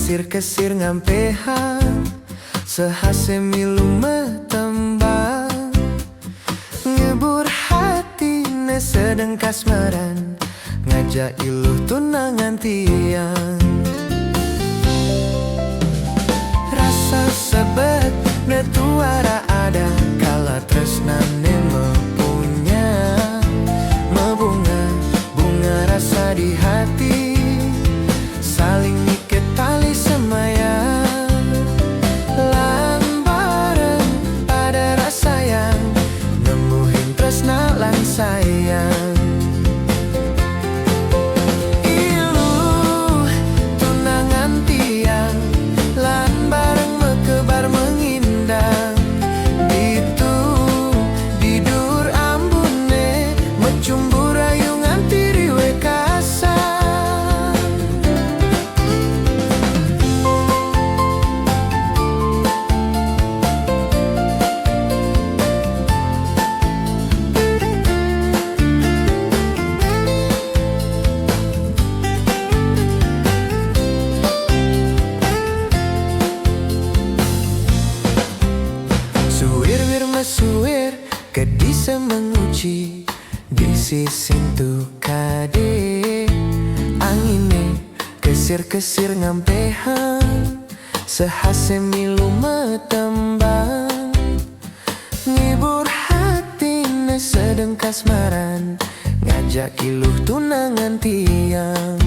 kesir-kesir ngampehan sehase milu metembang ngebur hati ne sedeng kasmaran ngajak iluh tunangan tiang rasa sebet ne tuara ada kala tresnane mempunya mebunga bunga rasa di hati saling iket tali semayang lan bareng pada rasa yang nembuhin tresna lan sayang iluh tunangan tiang lan bareng mekebar mengindang ditu didur ambune mecumbur rayungan tiriwe kasar suwir kedisa menguci di sisin tu kade angine kesir-kesir ngampehan sehase milu metembang ngibur hati ne sedeng kasmaran ngajak iluh tunangan tiang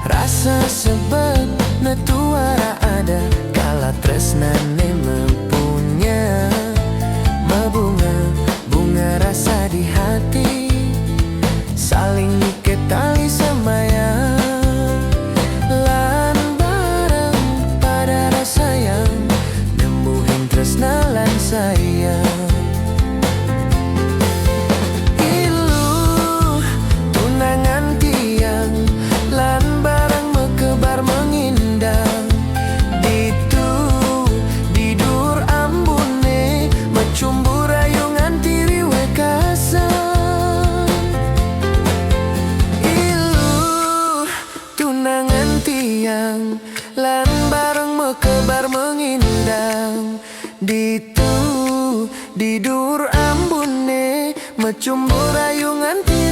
rasa sebet ne tuara ada kala tresnane mempunya mebunga bunga rasa di hati saling iket tali semayang lan bareng pada rasa yang nembuhin tresna lan sayang iluh tunangan tiang lan bareng mekebar mengindang ditu didur ambune mecumbur rayungan tiriwe kasar iluh tunangan tiang lan bareng mekebar mengindang ditu didur ambune mecumbur rayungan tiriwe